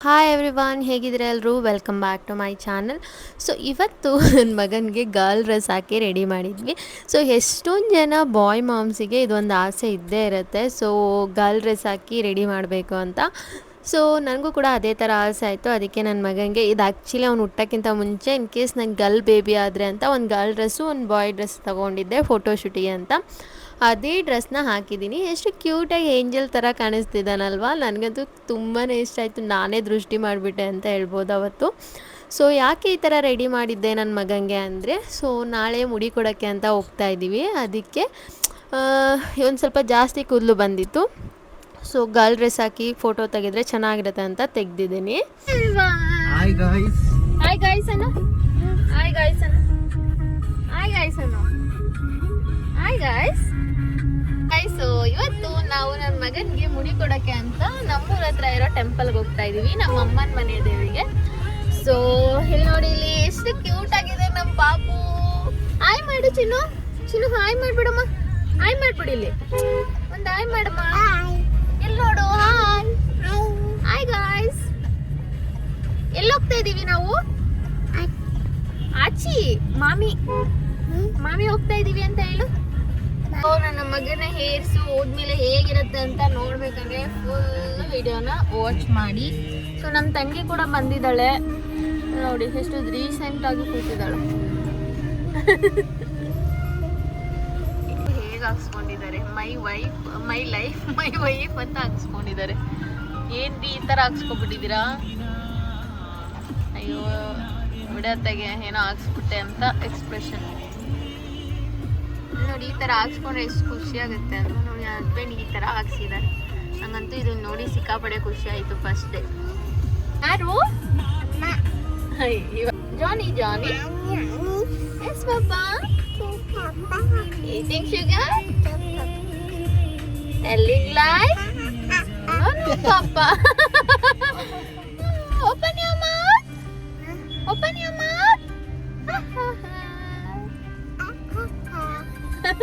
Hi everyone, ಹೇಗಿದ್ದೀರಾ ಎಲ್ಲರೂ? Welcome back to my channel. So ಇವತ್ತು ನನ್ನ ಮಗನಿಗೆ ಗರ್ಲ್ ಡ್ರೆಸ್ ಹಾಕಿ ರೆಡಿ ಮಾಡಿದ್ವಿ. ಸೊ ಎಷ್ಟೊಂದು ಜನ ಬಾಯ್ ಮಾಮ್ಸಿಗೆ ಇದೊಂದು ಆಸೆ ಇದ್ದೇ ಇರುತ್ತೆ, ಸೊ ಗರ್ಲ್ ಡ್ರೆಸ್ ಹಾಕಿ ರೆಡಿ ಮಾಡಬೇಕು ಅಂತ. ಸೊ ನನಗೂ ಕೂಡ ಅದೇ ಥರ ಆಸೆ ಆಯಿತು. ಅದಕ್ಕೆ ನನ್ನ ಮಗನಿಗೆ ಇದು ಆ್ಯಕ್ಚುಲಿ ಅವ್ನು ಹುಟ್ಟೋಕ್ಕಿಂತ ಮುಂಚೆ ಇನ್ ಕೇಸ್ ನಂಗೆ ಗರ್ಲ್ ಬೇಬಿ ಆದರೆ ಅಂತ ಒಂದು ಗರ್ಲ್ ಡ್ರೆಸ್ಸು ಒಂದು ಬಾಯ್ ಡ್ರೆಸ್ ತೊಗೊಂಡಿದ್ದೆ ಫೋಟೋಶೂಟಿಗೆ ಅಂತ. ಅದೇ ಡ್ರೆಸ್ನ ಹಾಕಿದ್ದೀನಿ. ಎಷ್ಟು ಕ್ಯೂಟಾಗಿ ಏಂಜಲ್ ಥರ ಕಾಣಿಸ್ತಿದ್ದಾನಲ್ವ. ನನಗಂತೂ ತುಂಬಾ ಇಷ್ಟ ಆಯಿತು. ನಾನೇ ದೃಷ್ಟಿ ಮಾಡಿಬಿಟ್ಟೆ ಅಂತ ಹೇಳ್ಬೋದು ಅವತ್ತು. ಸೊ ಯಾಕೆ ಈ ಥರ ರೆಡಿ ಮಾಡಿದ್ದೆ ನನ್ನ ಮಗನಿಗೆ ಅಂದರೆ, ಸೊ ನಾಳೆ ಮುಡಿ ಕೊಡೋಕ್ಕೆ ಅಂತ ಹೋಗ್ತಾ ಇದ್ದೀವಿ. ಅದಕ್ಕೆ ಒಂದು ಸ್ವಲ್ಪ ಜಾಸ್ತಿ ಕೂದಲು ಬಂದಿತ್ತು. ಸೊ ಗರ್ಲ್ ಡ್ರೆಸ್ ಹಾಕಿ ಫೋಟೋ ತೆಗೆದ್ರೆ ಚೆನ್ನಾಗಿರುತ್ತೆ ಅಂತ ತೆಗ್ದಿದ್ದೀನಿ. Hi guys. ಹಾಯ್ ಗಾಯ್ಸ್ ಅನ್ನು ಹಾಯ್ ಗಾಯ್ಸ್ ಅನ್ನು ಹಾಯ್ ಗಾಯ್ಸ್ ಅನ್ನು ಹಾಯ್ ಗಾಯ್ಸ್. ಸೊ ಇವತ್ತು ನಾವು ನನ್ನ ಮಗನಿಗೆ ಮುಡಿ ಕೊಡೋಕ್ಕೆ ಅಂತ ನಮ್ಮೂರ ಹತ್ರ ಇರೋ ಟೆಂಪಲ್ಗೆ ಹೋಗ್ತಾ ಇದ್ದೀವಿ, ನಮ್ಮ ಅಮ್ಮನ ಮನೆ ದೇವಿಗೆ. ಸೊ ಇಲ್ಲಿ ನೋಡಿ, ಇಲ್ಲಿ ಎಷ್ಟು ಕ್ಯೂಟ್ ಆಗಿದೆ ನಮ್ಮ ಪಾಪು. ಹಾಯ್ ಮಾಡು ಚಿನ್ನು, ಚಿನ್ನು ಹಾಯ್ ಮಾಡ್ಬಿಡಮ್ಮ, ಹಾಯ್ ಮಾಡ್ಬಿಡಿ. ಇಲ್ಲಿ ಒಂದು ಹಾಯ್ ಮಾಡಮ್ಮ. ಇಲ್ಲಿ ನೋಡು, ಹಾಯ್ ಹಾಯ್ ಗಾಯ್ಸ್. ಎಲ್ಲಿ ಹೋಗ್ತಾ ಇದ್ದೀವಿ ನಾವು? ಆಚಿ ಮಾಮಿ ಮಾಮಿ ಹೋಗ್ತಾ ಇದೀವಿ ಅಂತ ಹೇಳು. ನನ್ನ ಮಗನ ಹೇರ್ಸು ಹೋದ್ಮೇಲೆ ಹೇಗಿರುತ್ತೆ ಅಂತ ನೋಡ್ಬೇಕಂದ್ರೆ ಫುಲ್ ವಿಡಿಯೋನ ವಾಚ್ ಮಾಡಿ. ಸೊ ನಮ್ಮ ತಂಗಿ ಕೂಡ ಬಂದಿದ್ದಾಳೆ ನೋಡಿ, ಎಷ್ಟು ರೀಸೆಂಟ್ ಆಗಿ ಕೂತಿದ್ದಾಳೆ. ಹೇಗೆ ಹಾಕ್ಸ್ಕೊಂಡಿದ್ದಾರೆ, my wife my life my wife ಅಂತ ಹಾಕ್ಸ್ಕೊಂಡಿದ್ದಾರೆ. ಏನ್ರಿ ಈ ಥರ ಹಾಕ್ಸ್ಕೊಬಿಟ್ಟಿದ್ದೀರಾ? ಅಯ್ಯೋ ಬಿಡತ್ತೆಗೆ ಏನೋ ಹಾಕ್ಸ್ಬಿಟ್ಟೆ ಅಂತ ಎಕ್ಸ್ಪ್ರೆಷನ್ ನೋಡಿ. ಈ ಥರ ಹಾಕ್ಸ್ಕೊಂಡ್ರೆ ಎಷ್ಟು ಖುಷಿ ಆಗುತ್ತೆ ಅಂತ ನೋಡಿ. ಹಸ್ಬೆಂಡ್ ಈ ಥರ ಹಾಕ್ಸಿದ್ದಾರೆ. ನಂಗಂತೂ ಇದನ್ನ ನೋಡಿ ಸಿಕ್ಕಾಪಡೆ ಖುಷಿ ಆಯಿತು ಫಸ್ಟ್ ಡೇ. ಯಾರು? Johnny Johnny. Yes papa. Eating sugar? Telling lies? No papa. Open your mouth. Open your mouth.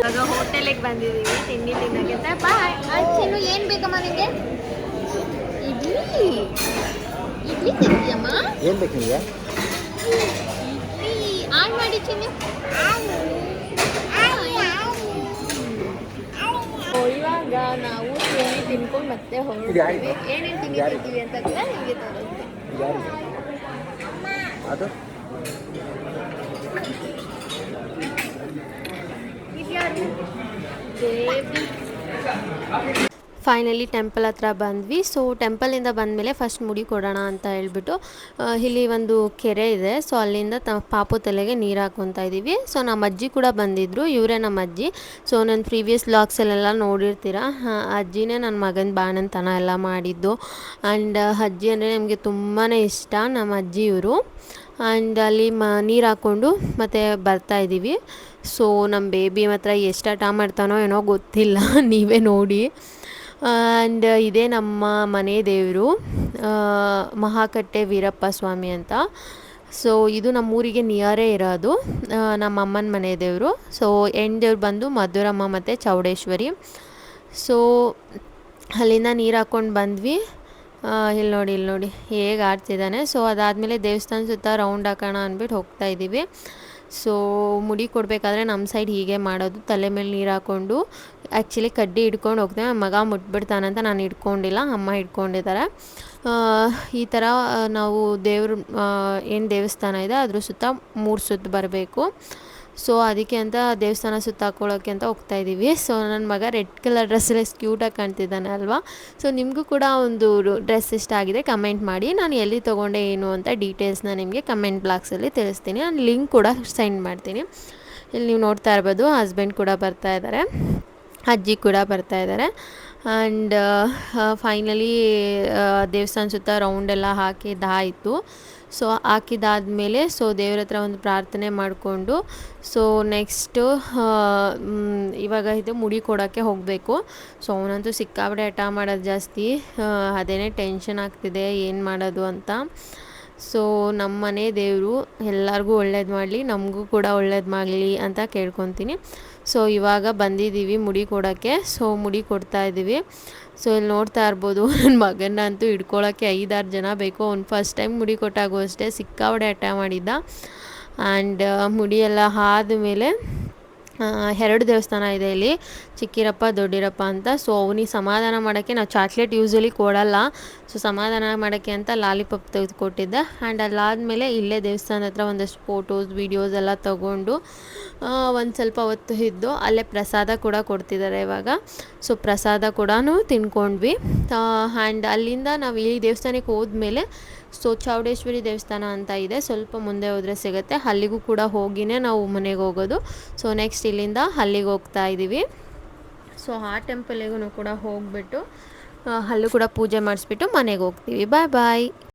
ಇವಾಗ ಹೋಟೆಲಿಗೆ ಬಂದಿದ್ದೀವಿ ತಿಂಡಿ ತಿನ್ನೋಕ್ಕೆ. ಬಾಯ್. ಚಿನ್ನು ಏನು ಬೇಕಮ್ಮ ನಿಮಗೆ? ಇಡ್ಲಿ. ಇಡ್ಲಿ ತಿಂತೀಯಮ್ಮ? ಏನು ಬೇಕು ನಿಮಗೆ? ಇಡ್ಲಿ ಆನ್ ಮಾಡಿ ಚಿನ್ನು. ಇವಾಗ ನಾವು ತಿಂಡಿ ತಿನ್ಕೊಂಡು ಮತ್ತೆ ಹೊರಡ್ತೀವಿ. ಏನೇನು ತಿಂಡಿ ತಿಂತೀವಿ ಅಂತ ಕೂಡ ನಿಮಗೆ ತೋರಿಸ್ತೀನಿ. ಅದು ಫೈನಲಿ ಟೆಂಪಲ್ ಹತ್ರ ಬಂದ್ವಿ. ಸೊ ಟೆಂಪಲಿಂದ ಬಂದಮೇಲೆ ಫಸ್ಟ್ ಮುಡಿ ಕೊಡೋಣ ಅಂತ ಹೇಳ್ಬಿಟ್ಟು ಇಲ್ಲಿ ಒಂದು ಕೆರೆ ಇದೆ. ಸೊ ಅಲ್ಲಿಂದ ಪಾಪು ತಲೆಗೆ ನೀರು ಹಾಕ್ಕೊತಾ ಇದ್ದೀವಿ. ಸೊ ನಮ್ಮ ಅಜ್ಜಿ ಕೂಡ ಬಂದಿದ್ದರು, ಇವರೇ ನಮ್ಮ ಅಜ್ಜಿ. ಸೊ ನನ್ನ ಪ್ರೀವಿಯಸ್ ವ್ಲಾಗ್ಸಲ್ಲೆಲ್ಲ ನೋಡಿರ್ತೀರ, ಅಜ್ಜಿನೇ ನನ್ನ ಮಗನ ಬಾಣಂತನ ಎಲ್ಲ ಮಾಡಿದ್ದು. ಆ್ಯಂಡ್ ಅಜ್ಜಿ ಅಂದರೆ ನಮಗೆ ತುಂಬಾ ಇಷ್ಟ, ನಮ್ಮ ಅಜ್ಜಿ ಇವರು. ಆ್ಯಂಡ್ ಅಲ್ಲಿ ನೀರು ಹಾಕ್ಕೊಂಡು ಮತ್ತೆ ಬರ್ತಾಯಿದ್ದೀವಿ. ಸೊ ನಮ್ಮ ಬೇಬಿ ಮಾತ್ರ ಎಷ್ಟು ಆಟ ಮಾಡ್ತಾನೋ ಏನೋ ಗೊತ್ತಿಲ್ಲ, ನೀವೇ ನೋಡಿ. ಆ್ಯಂಡ್ ಇದೇ ನಮ್ಮ ಮನೆ ದೇವರು, ಮಹಾಕಟ್ಟೆ ವೀರಪ್ಪ ಸ್ವಾಮಿ ಅಂತ. ಸೊ ಇದು ನಮ್ಮೂರಿಗೆ ನಿಯರೇ ಇರೋದು, ನಮ್ಮ ಅಮ್ಮನ ಮನೆ ದೇವರು. ಸೊ ಹೆಣ್ಣು ದೇವ್ರು ಬಂದು ಮಧುರಮ್ಮ ಮತ್ತು ಚೌಡೇಶ್ವರಿ. ಸೊ ಅಲ್ಲಿಂದ ನೀರು ಹಾಕ್ಕೊಂಡು ಬಂದ್ವಿ. ಇಲ್ಲಿ ನೋಡಿ ಹೇಗೆ ಆಡ್ತಿದ್ದಾನೆ. ಸೊ ಅದಾದಮೇಲೆ ದೇವಸ್ಥಾನ ಸುತ್ತ ರೌಂಡ್ ಹಾಕೋಣ ಅಂದ್ಬಿಟ್ಟು ಹೋಗ್ತಾಯಿದ್ದೀವಿ. ಸೊ ಮುಡಿ ಕೊಡಬೇಕಾದ್ರೆ ನಮ್ಮ ಸೈಡ್ ಹೀಗೆ ಮಾಡೋದು, ತಲೆ ಮೇಲೆ ನೀರು ಹಾಕ್ಕೊಂಡು ಆ್ಯಕ್ಚುಲಿ ಕಡ್ಡಿ ಹಿಡ್ಕೊಂಡು ಹೋಗ್ತೇವೆ. ಮಗ ಮುಟ್ಬಿಡ್ತಾನಂತ ನಾನು ಹಿಡ್ಕೊಂಡಿಲ್ಲ, ಅಮ್ಮ ಹಿಡ್ಕೊಂಡಿದ್ದಾರೆ. ಈ ಥರ ನಾವು ಏನು ದೇವಸ್ಥಾನ ಇದೆ ಅದ್ರ ಸುತ್ತ 3 ಸುತ್ತು ಬರಬೇಕು. ಸೊ ಅದಕ್ಕೆ ಅಂತ ದೇವಸ್ಥಾನ ಸುತ್ತ ಹಾಕ್ಕೊಳ್ಳೋಕ್ಕೆ ಅಂತ ಹೋಗ್ತಾಯಿದ್ದೀವಿ. ಸೊ ನನ್ನ ಮಗ ರೆಡ್ ಕಲರ್ ಡ್ರೆಸ್ಸಲ್ಲಿ ಕ್ಯೂಟಾಗಿ ಕಾಣ್ತಿದ್ದಾನೆ ಅಲ್ವಾ. ಸೊ ನಿಮಗೂ ಕೂಡ ಒಂದು ಡ್ರೆಸ್ ಇಷ್ಟ ಆಗಿದೆ ಕಮೆಂಟ್ ಮಾಡಿ. ನಾನು ಎಲ್ಲಿ ತೊಗೊಂಡೆ ಏನು ಅಂತ ಡೀಟೇಲ್ಸ್ನ ನಿಮಗೆ ಕಮೆಂಟ್ ಬಾಕ್ಸಲ್ಲಿ ತಿಳಿಸ್ತೀನಿ. ನಾನು ಲಿಂಕ್ ಕೂಡ ಸೆಂಡ್ ಮಾಡ್ತೀನಿ. ಇಲ್ಲಿ ನೀವು ನೋಡ್ತಾ ಇರ್ಬೋದು, ಹಸ್ಬೆಂಡ್ ಕೂಡ ಬರ್ತಾ ಇದ್ದಾರೆ, ಅಜ್ಜಿ ಕೂಡ ಬರ್ತಾ ಇದ್ದಾರೆ. ಆ್ಯಂಡ್ ಫೈನಲಿ ದೇವಸ್ಥಾನ ಸುತ್ತ ರೌಂಡೆಲ್ಲ ಹಾಕಿದ್ದಾಯಿತು. ಸೊ ಹಾಕಿದಾದಮೇಲೆ ಸೊ ದೇವ್ರ ಹತ್ರ ಒಂದು ಪ್ರಾರ್ಥನೆ ಮಾಡಿಕೊಂಡು ಸೊ ನೆಕ್ಸ್ಟು ಇವಾಗ ಇದು ಮುಡಿ ಕೊಡೋಕ್ಕೆ ಹೋಗಬೇಕು. ಸೊ ಅವನಂತೂ ಸಿಕ್ಕಾಪಟ್ಟೆ ಹಠ ಮಾಡೋದು ಜಾಸ್ತಿ, ಅದೇನೇ ಟೆನ್ಷನ್ ಆಗ್ತಿದೆ ಏನು ಮಾಡೋದು ಅಂತ. ಸೊ ನಮ್ಮ ಮನೆ ದೇವರು ಎಲ್ಲರಿಗೂ ಒಳ್ಳೇದು ಮಾಡಲಿ, ನಮಗೂ ಕೂಡ ಒಳ್ಳೇದು ಮಾಡಲಿ ಅಂತ ಕೇಳ್ಕೊತೀನಿ. ಸೊ ಇವಾಗ ಬಂದಿದ್ದೀವಿ ಮುಡಿ ಕೊಡೋಕ್ಕೆ. ಸೊ ಮುಡಿ ಕೊಡ್ತಾ ಇದ್ದೀವಿ. ಸೊ ಇಲ್ಲಿ ನೋಡ್ತಾ ಇರ್ಬೋದು ನನ್ನ ಮಗನ ಅಂತೂ ಹಿಡ್ಕೊಳಕ್ಕೆ 5-6 ಜನ ಬೇಕು. ಅವ್ನು ಫಸ್ಟ್ ಟೈಮ್ ಮುಡಿ ಕೊಟ್ಟಾಗೂ ಅಷ್ಟೇ ಸಿಕ್ಕಾಪಟ್ಟೆ ಹಠ ಮಾಡಿದ್ದ. ಆ್ಯಂಡ್ ಮುಡಿ ಎಲ್ಲ ಆದಮೇಲೆ 2 ದೇವಸ್ಥಾನ ಇದೆ ಇಲ್ಲಿ, ಚಿಕ್ಕಿರಪ್ಪ ದೊಡ್ಡಿರಪ್ಪ ಅಂತ. ಸೊ ಅವನಿಗೆ ಸಮಾಧಾನ ಮಾಡೋಕ್ಕೆ ನಾವು ಚಾಕ್ಲೇಟ್ ಯೂಸ್ವಲಿ ಕೊಡಲ್ಲ. ಸೊ ಸಮಾಧಾನ ಮಾಡೋಕ್ಕೆ ಅಂತ ಲಾಲಿಪಾಪ್ ತೆಗೆದುಕೊಟ್ಟಿದ್ದೆ. ಆ್ಯಂಡ್ ಅಲ್ಲಾದಮೇಲೆ ಇಲ್ಲೇ ದೇವಸ್ಥಾನದ ಹತ್ರ ಒಂದಷ್ಟು ಫೋಟೋಸ್ ವೀಡಿಯೋಸ್ ಎಲ್ಲ ತೊಗೊಂಡು ಒಂದು ಸ್ವಲ್ಪ ಹೊತ್ತು ಇದ್ದು ಅಲ್ಲೇ ಪ್ರಸಾದ ಕೂಡ ಕೊಡ್ತಿದ್ದಾರೆ ಇವಾಗ. ಸೊ ಪ್ರಸಾದ ಕೂಡ ತಿನ್ಕೊಂಡ್ವಿ. ಆ್ಯಂಡ್ ಅಲ್ಲಿಂದ ನಾವು ಈ ದೇವಸ್ಥಾನಕ್ಕೆ ಹೋದ್ಮೇಲೆ ಸೊ ಚೌಡೇಶ್ವರಿ ದೇವಸ್ಥಾನ ಅಂತ ಇದೆ, ಸ್ವಲ್ಪ ಮುಂದೆ ಹೋದರೆ ಸಿಗುತ್ತೆ. ಅಲ್ಲಿಗೂ ಕೂಡ ಹೋಗಿನೇ ನಾವು ಮನೆಗೆ ಹೋಗೋದು. ಸೊ ನೆಕ್ಸ್ಟ್ ಇಲ್ಲಿಂದ ಅಲ್ಲಿಗೆ ಹೋಗ್ತಾ ಇದ್ದೀವಿ. ಸೊ ಆ ಟೆಂಪಲಿಗೂ ಕೂಡ ಹೋಗಿಬಿಟ್ಟು ಅಲ್ಲೂ ಕೂಡ ಪೂಜೆ ಮಾಡಿಸ್ಬಿಟ್ಟು ಮನೆಗೆ ಹೋಗ್ತೀವಿ. ಬಾಯ್ ಬಾಯ್.